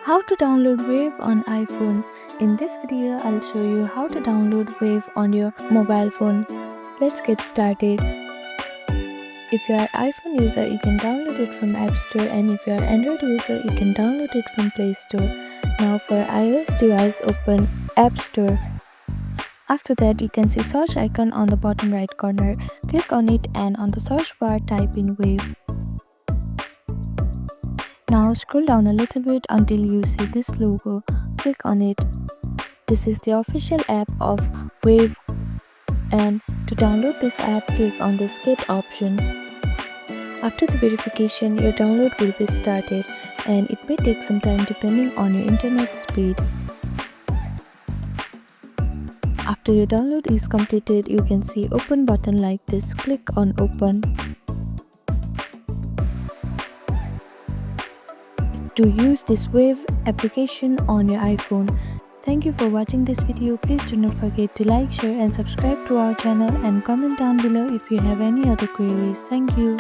How to download Wave on iPhone. In this video, I'll show you how to download Wave on your mobile phone. Let's get started. If you are iPhone user, you can download it from App Store, and if you are Android user, you can download it from Play Store. Now for iOS device, open App Store. After that, you can see search icon on the bottom right corner. Click on it and on the search bar type in Wave. Now scroll down a little bit until you see this logo. Click on it. This is the official app of Wave, and to download this app, click on this Get option. After the verification, your download will be started, and it may take some time depending on your internet speed. After your download is completed, you can see open button like this. Click on open. To use this Wave application on your iPhone. Thank you for watching this video. Please do not forget to like, share and subscribe to our channel, and comment down below if you have any other queries. Thank you.